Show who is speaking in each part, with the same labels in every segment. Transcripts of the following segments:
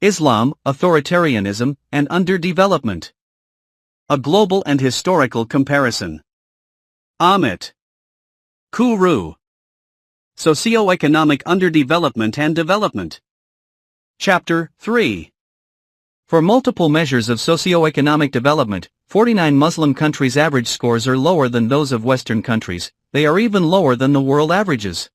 Speaker 1: Islam, Authoritarianism, and Underdevelopment. A Global and Historical Comparison. AHMETT. KURU. Socioeconomic Underdevelopment and Development. Chapter 3. For multiple measures of socioeconomic development, 49 Muslim countries' average scores are lower than those of Western countries. They are even lower than the world averages.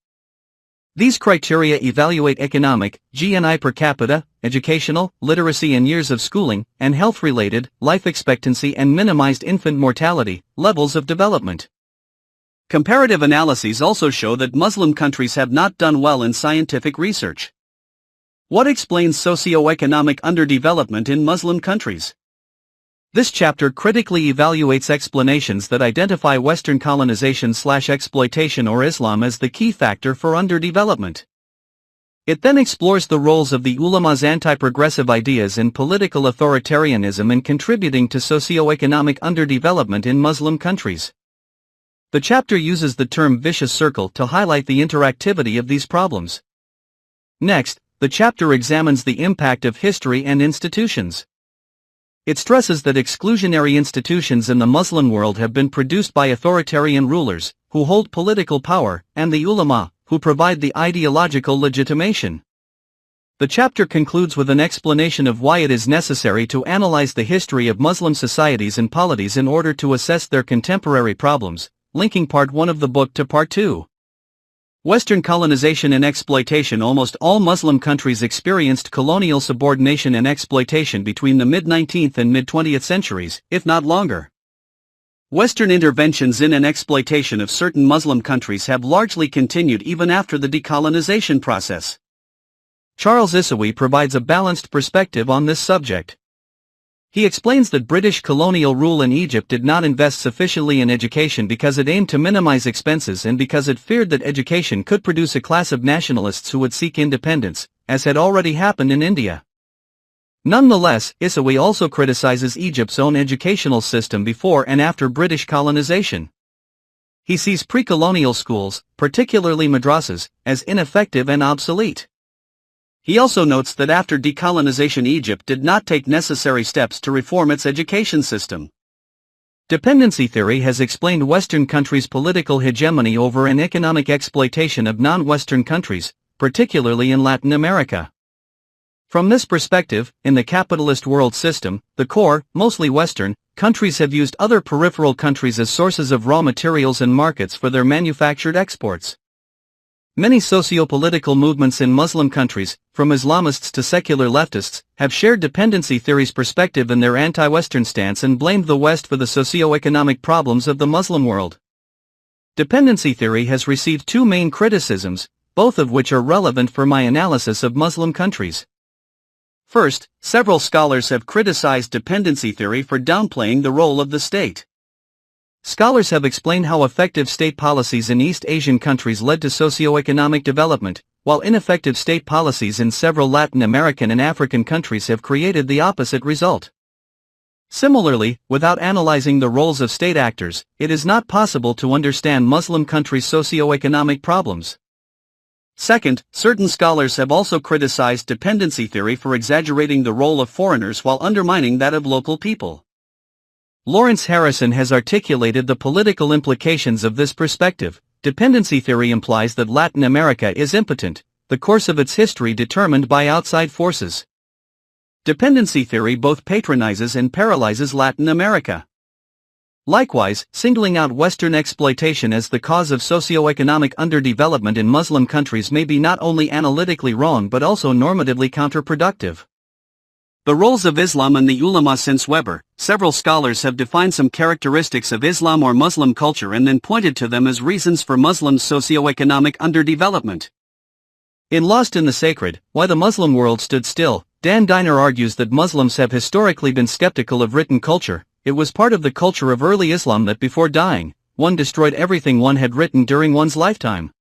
Speaker 1: These criteria evaluate economic, GNI per capita, educational, literacy and years of schooling, and health-related, life expectancy and minimized infant mortality, levels of development. Comparative analyses also show that Muslim countries have not done well in scientific research. What explains socioeconomic underdevelopment in Muslim countries? This chapter critically evaluates explanations that identify Western colonization/exploitation or Islam as the key factor for underdevelopment. It then explores the roles of the ulama's anti-progressive ideas in political authoritarianism in contributing to socioeconomic underdevelopment in Muslim countries. The chapter uses the term vicious circle to highlight the interactivity of these problems. Next, the chapter examines the impact of history and institutions. It stresses that exclusionary institutions in the Muslim world have been produced by authoritarian rulers, who hold political power, and the ulama, who provide the ideological legitimation. The chapter concludes with an explanation of why it is necessary to analyze the history of Muslim societies and polities in order to assess their contemporary problems, linking Part 1 of the book to Part 2. Western colonization and exploitation. Almost all Muslim countries experienced colonial subordination and exploitation between the mid-19th and mid-20th centuries, if not longer. Western interventions in and exploitation of certain Muslim countries have largely continued even after the decolonization process. Charles Issaoui provides a balanced perspective on this subject. He explains that British colonial rule in Egypt did not invest sufficiently in education because it aimed to minimize expenses and because it feared that education could produce a class of nationalists who would seek independence, as had already happened in India. Nonetheless, Issaoui also criticizes Egypt's own educational system before and after British colonization. He sees pre-colonial schools, particularly madrasas, as ineffective and obsolete. He also notes that after decolonization Egypt did not take necessary steps to reform its education system. Dependency theory has explained Western countries' political hegemony over and economic exploitation of non-Western countries, particularly in Latin America. From this perspective, in the capitalist world system, the core, mostly Western, countries have used other peripheral countries as sources of raw materials and markets for their manufactured exports. Many socio-political movements in Muslim countries, from Islamists to secular leftists, have shared dependency theory's perspective in their anti-Western stance and blamed the West for the socio-economic problems of the Muslim world. Dependency theory has received two main criticisms, both of which are relevant for my analysis of Muslim countries. First, several scholars have criticized dependency theory for downplaying the role of the state. Scholars have explained how effective state policies in East Asian countries led to socioeconomic development, while ineffective state policies in several Latin American and African countries have created the opposite result. Similarly, without analyzing the roles of state actors, it is not possible to understand Muslim countries' socioeconomic problems. Second, certain scholars have also criticized dependency theory for exaggerating the role of foreigners while undermining that of local people. Lawrence Harrison has articulated the political implications of this perspective. Dependency theory implies that Latin America is impotent, the course of its history determined by outside forces. Dependency theory both patronizes and paralyzes Latin America. Likewise, singling out Western exploitation as the cause of socioeconomic underdevelopment in Muslim countries may be not only analytically wrong but also normatively counterproductive. The roles of Islam and the ulama. Since Weber, several scholars have defined some characteristics of Islam or Muslim culture and then pointed to them as reasons for Muslims' socioeconomic underdevelopment. In Lost in the Sacred, Why the Muslim World Stood Still, Dan Diner argues that Muslims have historically been skeptical of written culture. It was part of the culture of early Islam that before dying, one destroyed everything one had written during one's lifetime.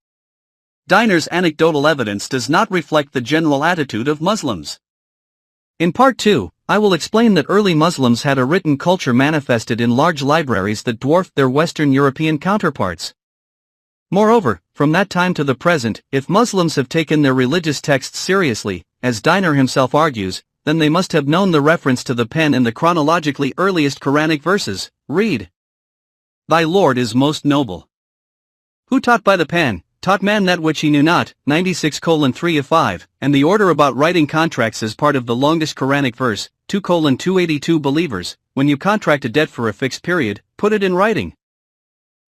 Speaker 1: Diner's anecdotal evidence does not reflect the general attitude of Muslims. In Part 2, I will explain that early Muslims had a written culture manifested in large libraries that dwarfed their Western European counterparts. Moreover, from that time to the present, if Muslims have taken their religious texts seriously, as Diner himself argues, then they must have known the reference to the pen in the chronologically earliest Quranic verses. Read. Thy Lord is most noble. Who taught by the pen, taught man that which he knew not, 96:3 of 5, and the order about writing contracts is part of the longest Quranic verse, 2:282 believers, when you contract a debt for a fixed period, put it in writing.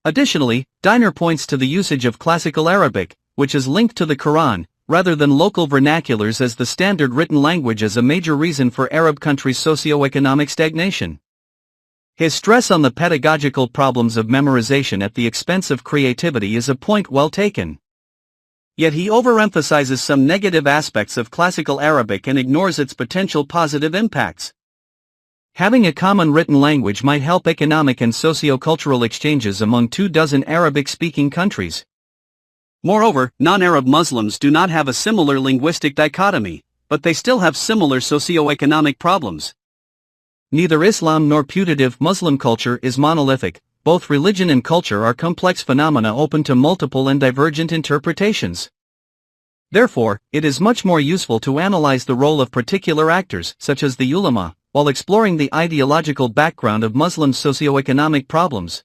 Speaker 1: Additionally, Diner points to the usage of classical Arabic, which is linked to the Quran, rather than local vernaculars as the standard written language as a major reason for Arab countries' socioeconomic stagnation. His stress on the pedagogical problems of memorization at the expense of creativity is a point well taken. Yet he overemphasizes some negative aspects of classical Arabic and ignores its potential positive impacts. Having a common written language might help economic and socio-cultural exchanges among 24 Arabic-speaking countries. Moreover, non-Arab Muslims do not have a similar linguistic dichotomy, but they still have similar socio-economic problems. Neither Islam nor putative Muslim culture is monolithic. Both religion and culture are complex phenomena open to multiple and divergent interpretations. Therefore, it is much more useful to analyze the role of particular actors, such as the ulama, while exploring the ideological background of Muslim socio-economic problems.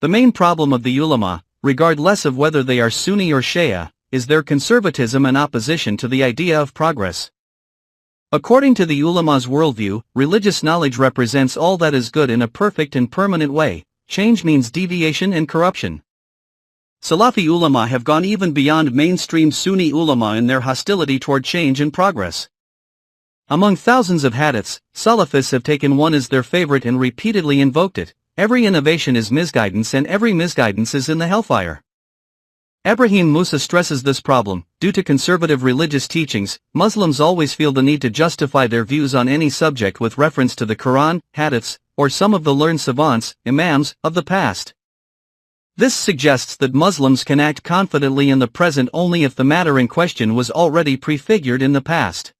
Speaker 1: The main problem of the ulama, regardless of whether they are Sunni or Shia, is their conservatism and opposition to the idea of progress. According to the ulama's worldview, religious knowledge represents all that is good in a perfect and permanent way. Change means deviation and corruption. Salafi ulama have gone even beyond mainstream Sunni ulama in their hostility toward change and progress. Among thousands of hadiths, Salafis have taken one as their favorite and repeatedly invoked it. Every innovation is misguidance and every misguidance is in the hellfire. Ibrahim Musa stresses this problem. Due to conservative religious teachings, Muslims always feel the need to justify their views on any subject with reference to the Quran, hadiths, or some of the learned savants, imams, of the past. This suggests that Muslims can act confidently in the present only if the matter in question was already prefigured in the past.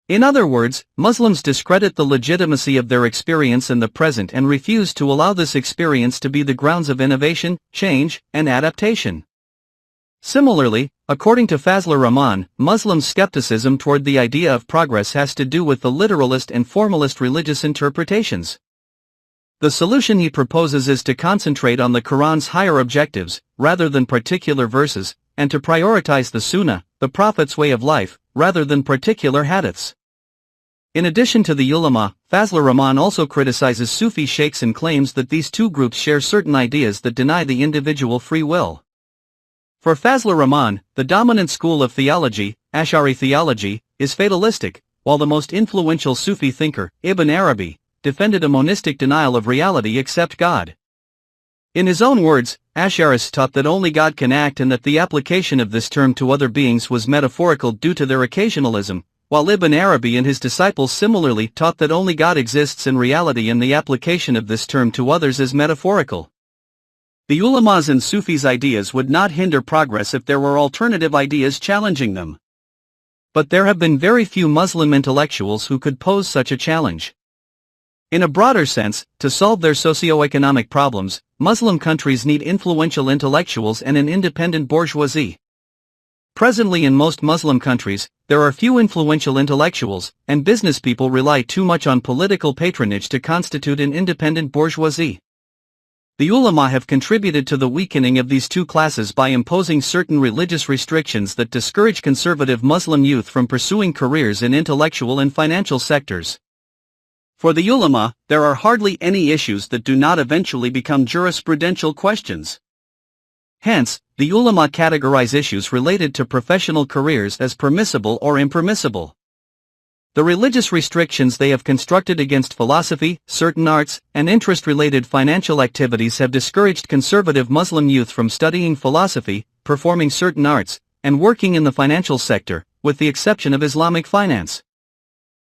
Speaker 1: In other words, Muslims discredit the legitimacy of their experience in the present and refuse to allow this experience to be the grounds of innovation, change, and adaptation. Similarly, according to Fazlur Rahman, Muslim skepticism toward the idea of progress has to do with the literalist and formalist religious interpretations. The solution he proposes is to concentrate on the Quran's higher objectives, rather than particular verses, and to prioritize the Sunnah, the Prophet's way of life, rather than particular hadiths. In addition to the ulama, Fazlur Rahman also criticizes Sufi sheikhs and claims that these two groups share certain ideas that deny the individual free will. For Fazlur Rahman, the dominant school of theology, Ash'ari theology, is fatalistic, while the most influential Sufi thinker, Ibn Arabi, defended a monistic denial of reality except God. In his own words, Ash'arists taught that only God can act and that the application of this term to other beings was metaphorical due to their occasionalism, while Ibn Arabi and his disciples similarly taught that only God exists in reality and the application of this term to others is metaphorical. The ulama's and Sufis' ideas would not hinder progress if there were alternative ideas challenging them. But there have been very few Muslim intellectuals who could pose such a challenge. In a broader sense, to solve their socio-economic problems, Muslim countries need influential intellectuals and an independent bourgeoisie. Presently in most Muslim countries, there are few influential intellectuals, and business people rely too much on political patronage to constitute an independent bourgeoisie. The ulama have contributed to the weakening of these two classes by imposing certain religious restrictions that discourage conservative Muslim youth from pursuing careers in intellectual and financial sectors. For the ulama, there are hardly any issues that do not eventually become jurisprudential questions. Hence, the ulama categorize issues related to professional careers as permissible or impermissible. The religious restrictions they have constructed against philosophy, certain arts, and interest-related financial activities have discouraged conservative Muslim youth from studying philosophy, performing certain arts, and working in the financial sector, with the exception of Islamic finance.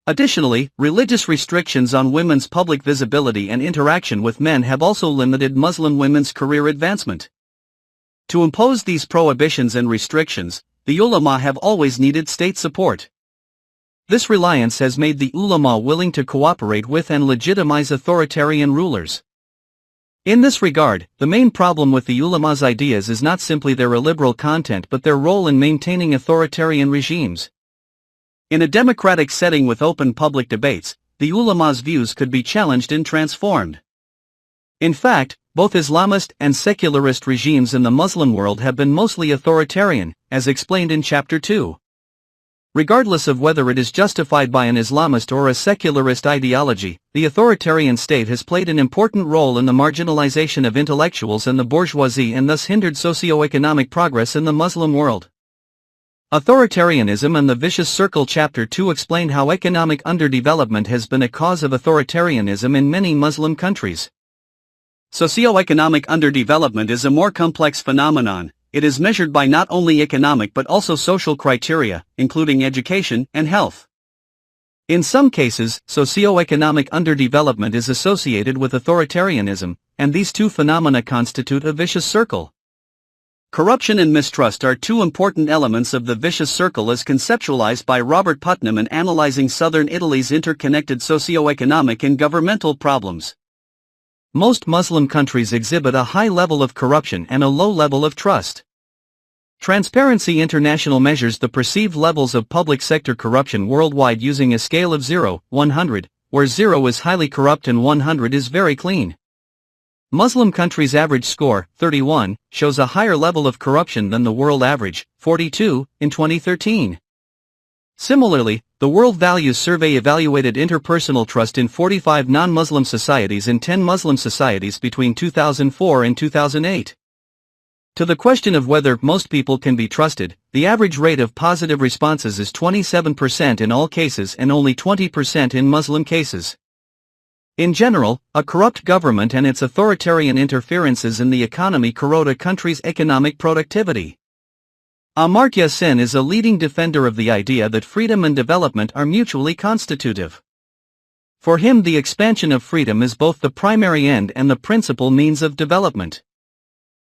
Speaker 1: Additionally, religious restrictions on women's public visibility and interaction with men have also limited Muslim women's career advancement. To impose these prohibitions and restrictions, the ulama have always needed state support. This reliance has made the ulama willing to cooperate with and legitimize authoritarian rulers. In this regard, the main problem with the ulama's ideas is not simply their illiberal content but their role in maintaining authoritarian regimes. In a democratic setting with open public debates, the ulama's views could be challenged and transformed. In fact, both Islamist and secularist regimes in the Muslim world have been mostly authoritarian, as explained in Chapter 2. Regardless of whether it is justified by an Islamist or a secularist ideology, the authoritarian state has played an important role in the marginalization of intellectuals and the bourgeoisie and thus hindered socio-economic progress in the Muslim world. Authoritarianism and the Vicious Circle Chapter 2 explain how economic underdevelopment has been a cause of authoritarianism in many Muslim countries. Socioeconomic underdevelopment is a more complex phenomenon. It is measured by not only economic but also social criteria, including education and health. In some cases, socioeconomic underdevelopment is associated with authoritarianism, and these two phenomena constitute a vicious circle. Corruption and mistrust are two important elements of the vicious circle as conceptualized by Robert Putnam in analyzing southern Italy's interconnected socioeconomic and governmental problems. Most Muslim countries exhibit a high level of corruption and a low level of trust. Transparency International measures the perceived levels of public sector corruption worldwide using a scale of 0-100, where 0 is highly corrupt and 100 is very clean. Muslim countries' average score, 31, shows a higher level of corruption than the world average, 42, in 2013. Similarly, the World Values Survey evaluated interpersonal trust in 45 non-Muslim societies and 10 Muslim societies between 2004 and 2008. To the question of whether most people can be trusted, the average rate of positive responses is 27% in all cases and only 20% in Muslim cases. In general, a corrupt government and its authoritarian interferences in the economy corrode a country's economic productivity. Amartya Sen is a leading defender of the idea that freedom and development are mutually constitutive. For him, the expansion of freedom is both the primary end and the principal means of development.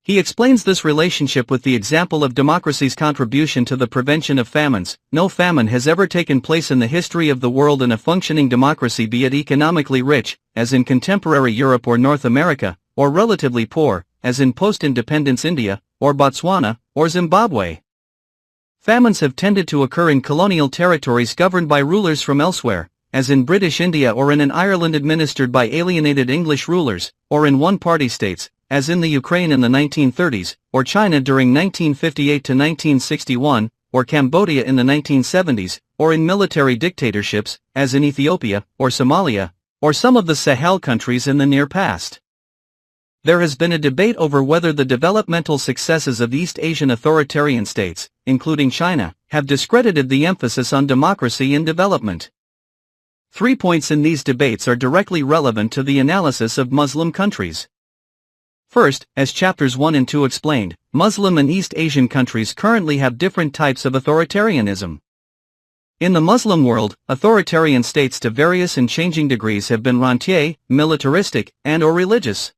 Speaker 1: He explains this relationship with the example of democracy's contribution to the prevention of famines. No famine has ever taken place in the history of the world in a functioning democracy, be it economically rich, as in contemporary Europe or North America, or relatively poor, as in post-independence India, or Botswana, or Zimbabwe. Famines have tended to occur in colonial territories governed by rulers from elsewhere, as in British India or in an Ireland administered by alienated English rulers, or in one-party states, as in the Ukraine in the 1930s, or China during 1958 to 1961, or Cambodia in the 1970s, or in military dictatorships, as in Ethiopia, or Somalia, or some of the Sahel countries in the near past. There has been a debate over whether the developmental successes of East Asian authoritarian states, including China, have discredited the emphasis on democracy and development. 3 points in these debates are directly relevant to the analysis of Muslim countries. First, as chapters 1 and 2 explained, Muslim and East Asian countries currently have different types of authoritarianism. In the Muslim world, authoritarian states to various and changing degrees have been rentier, militaristic, and/or religious.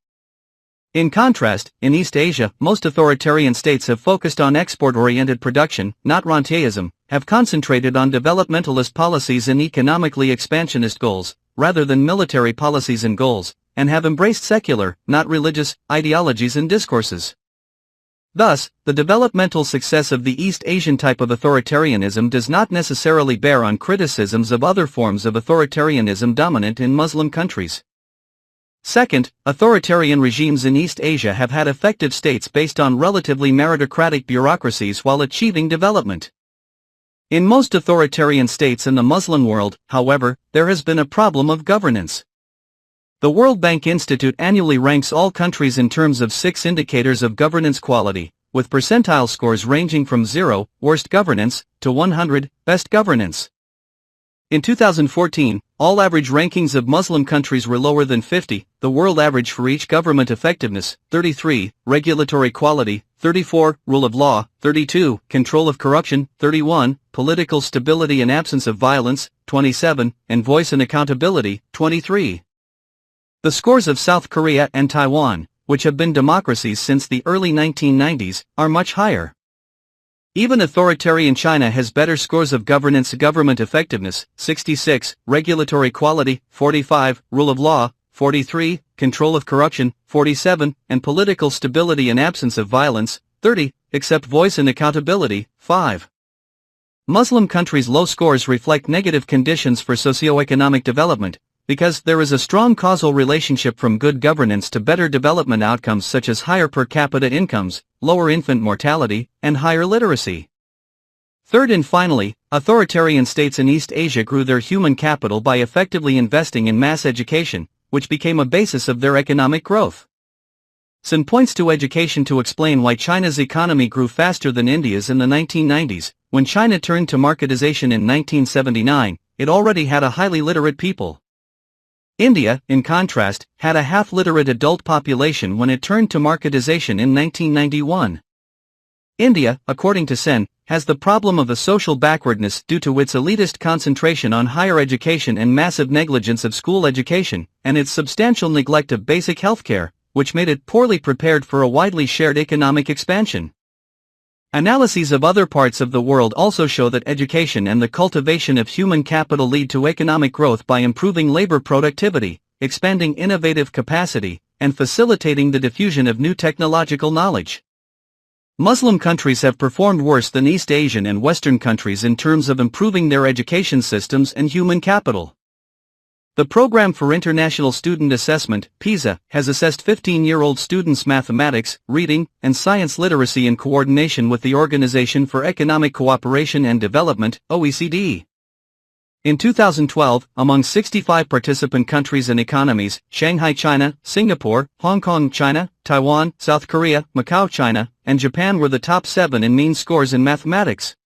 Speaker 1: In contrast, in East Asia, most authoritarian states have focused on export-oriented production, not rentierism, have concentrated on developmentalist policies and economically expansionist goals, rather than military policies and goals, and have embraced secular, not religious, ideologies and discourses. Thus, the developmental success of the East Asian type of authoritarianism does not necessarily bear on criticisms of other forms of authoritarianism dominant in Muslim countries. Second, authoritarian regimes in East Asia have had effective states based on relatively meritocratic bureaucracies while achieving development. In most authoritarian states in the Muslim world, however, there has been a problem of governance. The World Bank Institute annually ranks all countries in terms of 6 indicators of governance quality, with percentile scores ranging from 0, worst governance, to 100, best governance. In 2014, all average rankings of Muslim countries were lower than 50, the world average for each government effectiveness, 33, regulatory quality, 34, rule of law, 32, control of corruption, 31, political stability and absence of violence, 27, and voice and accountability, 23. The scores of South Korea and Taiwan, which have been democracies since the early 1990s, are much higher. Even authoritarian China has better scores of government effectiveness, 66, regulatory quality, 45, rule of law, 43, control of corruption, 47, and political stability and absence of violence, 30, except voice and accountability, 5. Muslim countries' low scores reflect negative conditions for socioeconomic development, because there is a strong causal relationship from good governance to better development outcomes such as higher per capita incomes, lower infant mortality, and higher literacy. Third and finally, authoritarian states in East Asia grew their human capital by effectively investing in mass education, which became a basis of their economic growth. Sun points to education to explain why China's economy grew faster than India's in the 1990s. When China turned to marketization in 1979, it already had a highly literate people. India, in contrast, had a half-literate adult population when it turned to marketization in 1991. India, according to Sen, has the problem of a social backwardness due to its elitist concentration on higher education and massive negligence of school education, and its substantial neglect of basic healthcare, which made it poorly prepared for a widely shared economic expansion. Analyses of other parts of the world also show that education and the cultivation of human capital lead to economic growth by improving labor productivity, expanding innovative capacity, and facilitating the diffusion of new technological knowledge. Muslim countries have performed worse than East Asian and Western countries in terms of improving their education systems and human capital. The Program for International Student Assessment, PISA, has assessed 15-year-old students' mathematics, reading, and science literacy in coordination with the Organization for Economic Cooperation and Development, OECD. In 2012, among 65 participant countries and economies, Shanghai, China, Singapore, Hong Kong, China, Taiwan, South Korea, Macau, China, and Japan were the top 7 in mean scores in mathematics.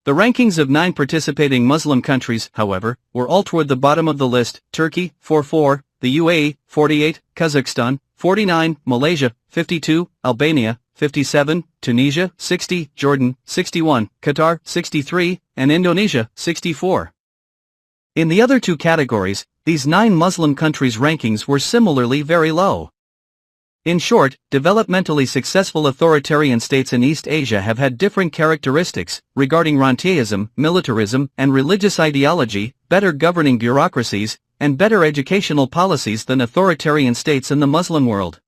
Speaker 1: The rankings of 9 participating Muslim countries, however, were all toward the bottom of the list: Turkey, 44, the UAE, 48, Kazakhstan, 49, Malaysia, 52, Albania, 57, Tunisia, 60, Jordan, 61, Qatar, 63, and Indonesia, 64. In the other 2 categories, these 9 Muslim countries' rankings were similarly very low. In short, developmentally successful authoritarian states in East Asia have had different characteristics regarding rentierism, militarism, and religious ideology, better governing bureaucracies, and better educational policies than authoritarian states in the Muslim world.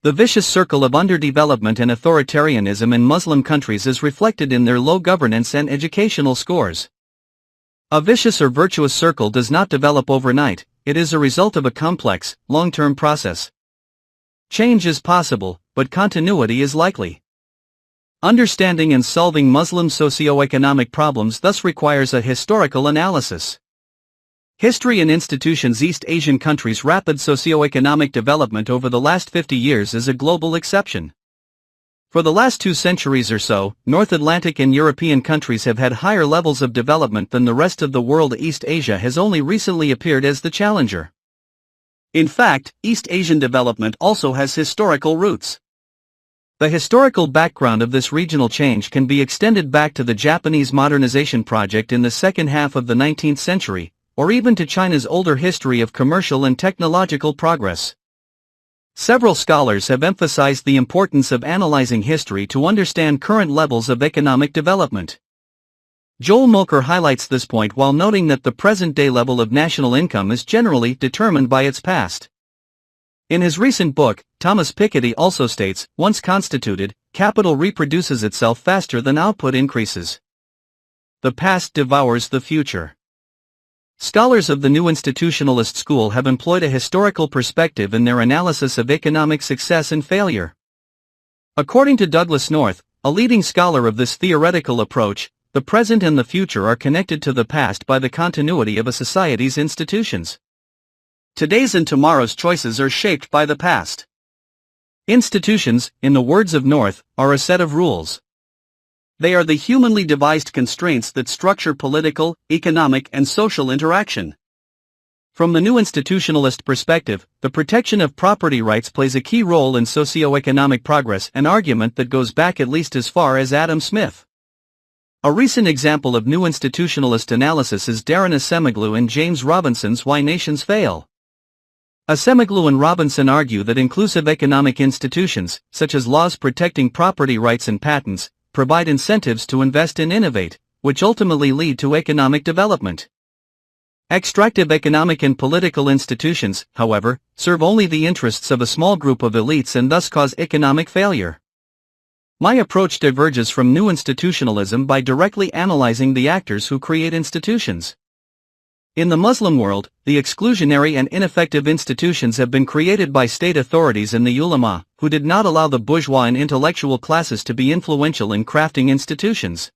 Speaker 1: The vicious circle of underdevelopment and authoritarianism in Muslim countries is reflected in their low governance and educational scores. A vicious or virtuous circle does not develop overnight, it is a result of a complex, long-term process. Change is possible, but continuity is likely. Understanding and solving Muslim socio-economic problems thus requires a historical analysis. History and institutions. East Asian countries' rapid socio-economic development over the last 50 years is a global exception. For the last 2 centuries or so, North Atlantic and European countries have had higher levels of development than the rest of the world. East Asia has only recently appeared as the challenger. In fact, East Asian development also has historical roots. The historical background of this regional change can be extended back to the Japanese modernization project in the second half of the 19th century, or even to China's older history of commercial and technological progress. Several scholars have emphasized the importance of analyzing history to understand current levels of economic development. Joel Molker highlights this point while noting that the present-day level of national income is generally determined by its past. In his recent book, Thomas Piketty also states, once constituted, capital reproduces itself faster than output increases. The past devours the future. Scholars of the New Institutionalist School have employed a historical perspective in their analysis of economic success and failure. According to Douglas North, a leading scholar of this theoretical approach, the present and the future are connected to the past by the continuity of a society's institutions. Today's and tomorrow's choices are shaped by the past. Institutions, in the words of North, are a set of rules. They are the humanly devised constraints that structure political, economic, and social interaction. From the New Institutionalist perspective, the protection of property rights plays a key role in socio-economic progress, an argument that goes back at least as far as Adam Smith. A recent example of New Institutionalist analysis is Darren Acemoglu and James Robinson's Why Nations Fail. Acemoglu and Robinson argue that inclusive economic institutions, such as laws protecting property rights and patents, provide incentives to invest and innovate, which ultimately lead to economic development. Extractive economic and political institutions, however, serve only the interests of a small group of elites and thus cause economic failure. My approach diverges from new institutionalism by directly analyzing the actors who create institutions. In the Muslim world, the exclusionary and ineffective institutions have been created by state authorities and the ulama, who did not allow the bourgeois and intellectual classes to be influential in crafting institutions.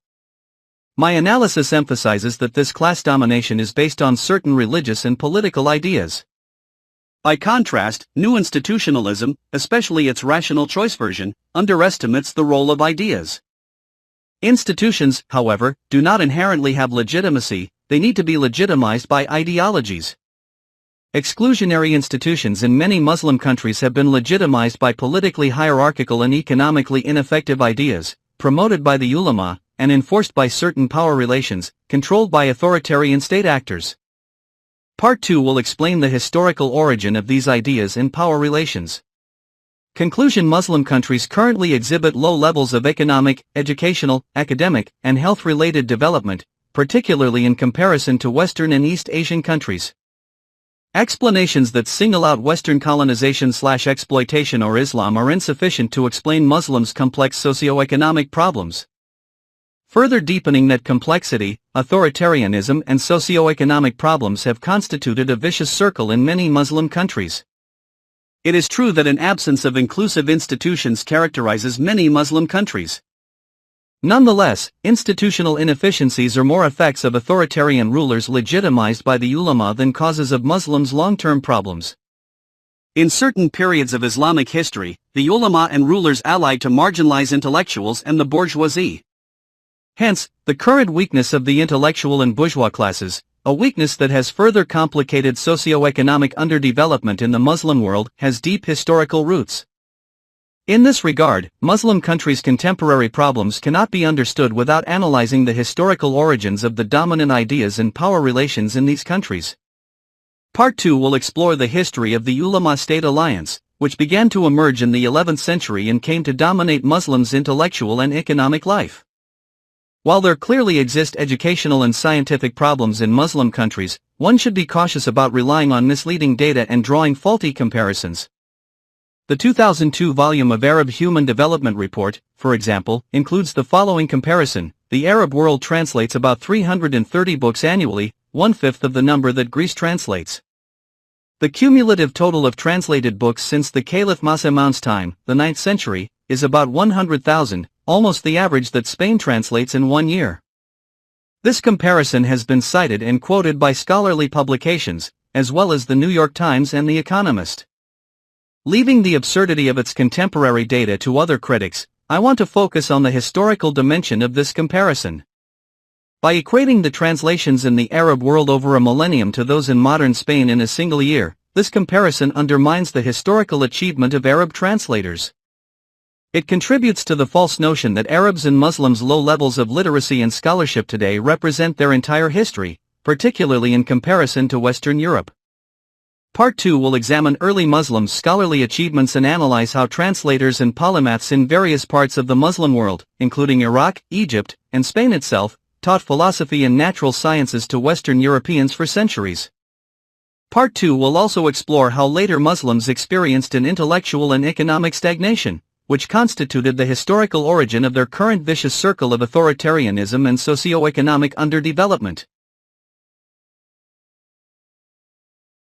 Speaker 1: My analysis emphasizes that this class domination is based on certain religious and political ideas. By contrast, new institutionalism, especially its rational choice version, underestimates the role of ideas. Institutions, however, do not inherently have legitimacy, they need to be legitimized by ideologies. Exclusionary institutions in many Muslim countries have been legitimized by politically hierarchical and economically ineffective ideas, promoted by the ulama, and enforced by certain power relations, controlled by authoritarian state actors. Part 2 will explain the historical origin of these ideas and power relations. Conclusion: Muslim countries currently exhibit low levels of economic, educational, academic, and health-related development, particularly in comparison to Western and East Asian countries. Explanations that single out Western colonization/exploitation or Islam are insufficient to explain Muslims' complex socioeconomic problems. Further deepening that complexity, authoritarianism and socioeconomic problems have constituted a vicious circle in many Muslim countries. It is true that an absence of inclusive institutions characterizes many Muslim countries. Nonetheless, institutional inefficiencies are more effects of authoritarian rulers legitimized by the ulama than causes of Muslims' long-term problems. In certain periods of Islamic history, the ulama and rulers allied to marginalize intellectuals and the bourgeoisie. Hence, the current weakness of the intellectual and bourgeois classes, a weakness that has further complicated socioeconomic underdevelopment in the Muslim world, has deep historical roots. In this regard, Muslim countries' contemporary problems cannot be understood without analyzing the historical origins of the dominant ideas and power relations in these countries. Part 2 will explore the history of the ulama-state alliance, which began to emerge in the 11th century and came to dominate Muslims' intellectual and economic life. While there clearly exist educational and scientific problems in Muslim countries, one should be cautious about relying on misleading data and drawing faulty comparisons. The 2002 volume of Arab Human Development Report, for example, includes the following comparison: the Arab world translates about 330 books annually, 1/5 of the number that Greece translates. The cumulative total of translated books since the Caliph Ma'mun's time, the 9th century, is about 100,000, almost the average that Spain translates in 1 year. This comparison has been cited and quoted by scholarly publications, as well as the New York Times and The Economist. Leaving the absurdity of its contemporary data to other critics, I want to focus on the historical dimension of this comparison. By equating the translations in the Arab world over a millennium to those in modern Spain in a single year, this comparison undermines the historical achievement of Arab translators. It contributes to the false notion that Arabs and Muslims' low levels of literacy and scholarship today represent their entire history, particularly in comparison to Western Europe. Part 2 will examine early Muslim scholarly achievements and analyze how translators and polymaths in various parts of the Muslim world, including Iraq, Egypt, and Spain itself, taught philosophy and natural sciences to Western Europeans for centuries. Part 2 will also explore how later Muslims experienced an intellectual and economic stagnation, which constituted the historical origin of their current vicious circle of authoritarianism and socioeconomic underdevelopment.